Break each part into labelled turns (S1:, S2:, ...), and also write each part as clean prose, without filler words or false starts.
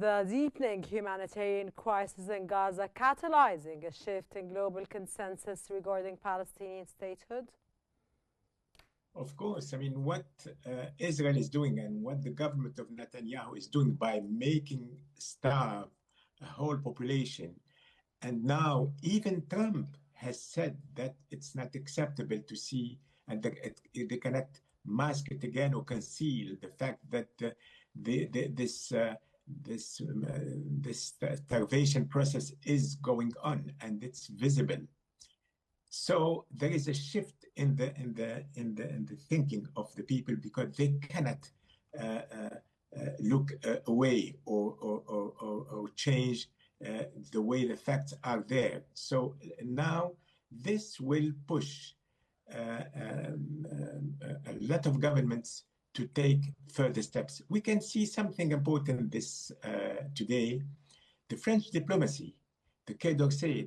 S1: the deepening humanitarian crisis in Gaza catalyzing a shift in global consensus regarding Palestinian statehood?
S2: Of course. I mean, what Israel is doing and what the government of Netanyahu is doing by making starve a whole population. And now even Trump has said that it's not acceptable to see, and they cannot mask it again or conceal the fact that this starvation process is going on and it's visible. So there is a shift in the thinking of the people, because they cannot look away or change the way the facts are there. So now this will push a lot of governments to take further steps. We can see something important this today. The French diplomacy, the Quai d'Orsay,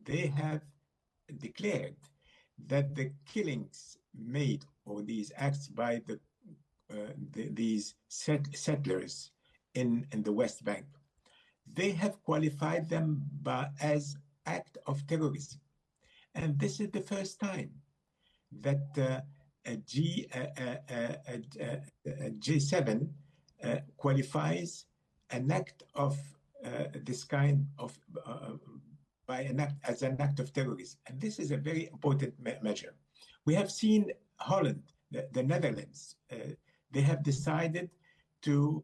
S2: they have declared that the killings made, or these acts by these settlers in the West Bank, they have qualified them as act of terrorism. And this is the first time that G7 qualifies an act of this kind of as an act of terrorism. And this is a very important measure. We have seen Holland, the Netherlands, they have decided to,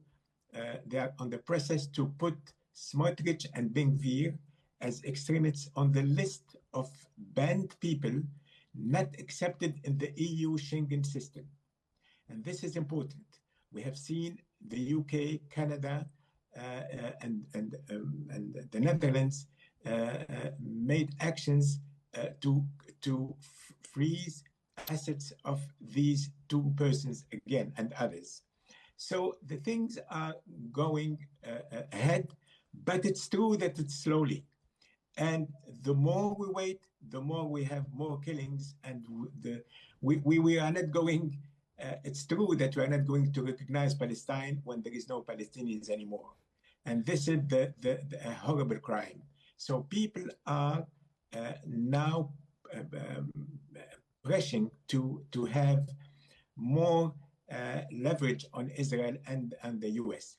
S2: they are on the process to put Smotrich and Ben-Gvir as extremists on the list of banned people not accepted in the EU Schengen system. And this is important. We have seen the UK, Canada, and the Netherlands made actions to freeze assets of these two persons again and others. So the things are going ahead, but it's true that it's slowly. And the more we wait, the more we have more killings, and we are not going, it's true that we are not going to recognize Palestine when there is no Palestinians anymore. And this is the horrible crime. So people are now pressing to have more leverage on Israel and the US.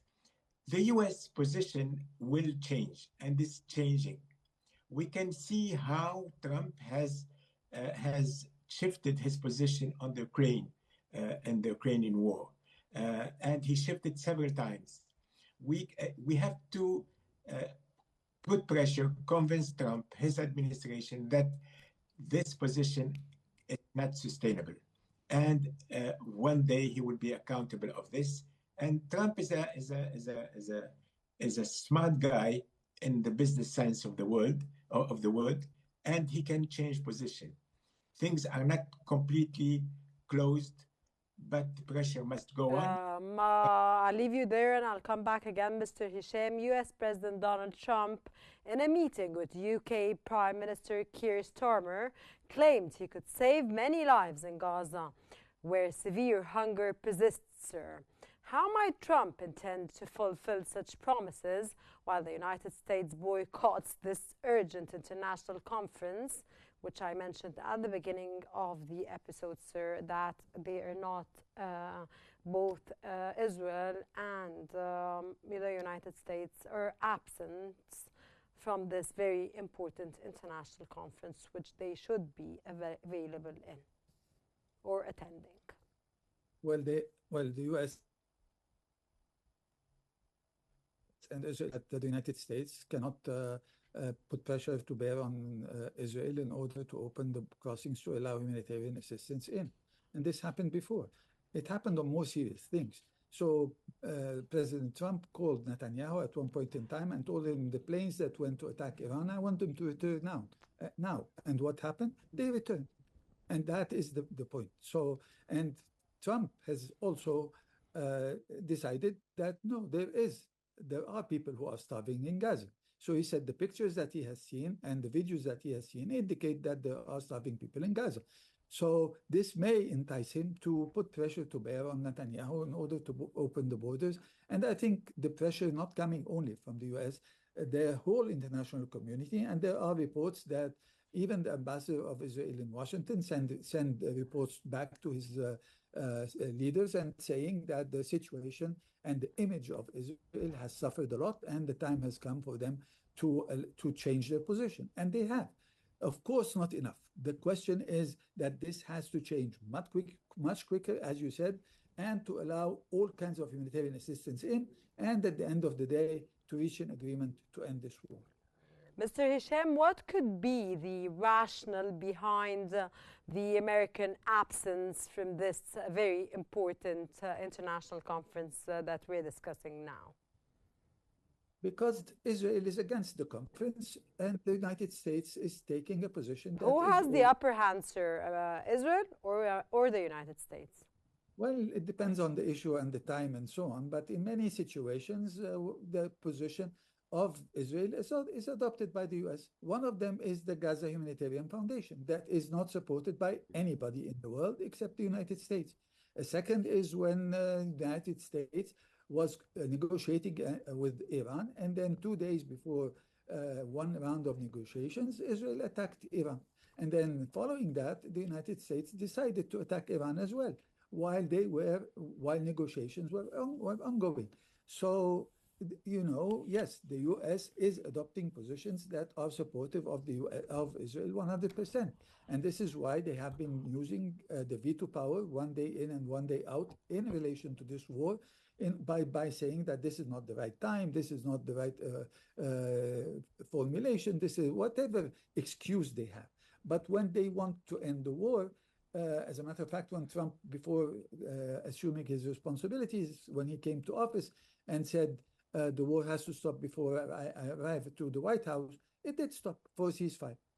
S2: The US position will change, and it's changing. We can see how Trump has shifted his position on the Ukraine and the Ukrainian war, and he shifted several times. We have to put pressure, convince Trump, his administration, that this position is not sustainable, and one day he will be accountable of this. And Trump is a smart guy in the business science of the world, and he can change position. Things are not completely closed, but the pressure must go on.
S1: I'll leave you there and I'll come back again, Mr. Hisham. US President Donald Trump, in a meeting with UK Prime Minister Keir Starmer, claimed he could save many lives in Gaza, where severe hunger persists, sir. How might Trump intend to fulfill such promises while the United States boycotts this urgent international conference, which I mentioned at the beginning of the episode, sir, that they are not, both Israel and the United States are absent from this very important international conference, which they should be available in or attending?
S3: Well, the U.S. and Israel, the United States cannot put pressure to bear on Israel in order to open the crossings to allow humanitarian assistance in. And this happened before. It happened on more serious things. So President Trump called Netanyahu at one point in time and told him the planes that went to attack Iran, I want them to return now. And what happened? They returned. And that is the point. So, and Trump has also decided that no, there are people who are starving in Gaza. So he said the pictures that he has seen and the videos that he has seen indicate that there are starving people in Gaza. So this may entice him to put pressure to bear on Netanyahu in order to open the borders. And I think the pressure not coming only from the US, the whole international community, and there are reports that even the ambassador of Israel in Washington send reports back to his leaders and saying that the situation and the image of Israel has suffered a lot, and the time has come for them to change their position. And they have. Of course, not enough. The question is that this has to change much quicker, as you said, and to allow all kinds of humanitarian assistance in, and at the end of the day, to reach an agreement to end this war.
S1: Mr. Hisham, what could be the rationale behind the American absence from this very important international conference that we're discussing now?
S3: Because Israel is against the conference and the United States is taking a position that
S1: Who has the upper hand, sir? Israel or the United States?
S3: Well, it depends on the issue and the time and so on. But in many situations, the position of Israel is adopted by the US. One of them is the Gaza Humanitarian Foundation that is not supported by anybody in the world except the United States. A second is when the United States was negotiating with Iran, and then 2 days before one round of negotiations, Israel attacked Iran. And then following that, the United States decided to attack Iran as well, while negotiations were ongoing. So, you know, yes, the US is adopting positions that are supportive of of Israel 100%. And this is why they have been using the veto power 1 day in and 1 day out in relation to this war, by saying that this is not the right time, this is not the right formulation, this is whatever excuse they have. But when they want to end the war, as a matter of fact, when Trump, before assuming his responsibilities, when he came to office and said the war has to stop before I arrive to the White House, it did stop for a ceasefire.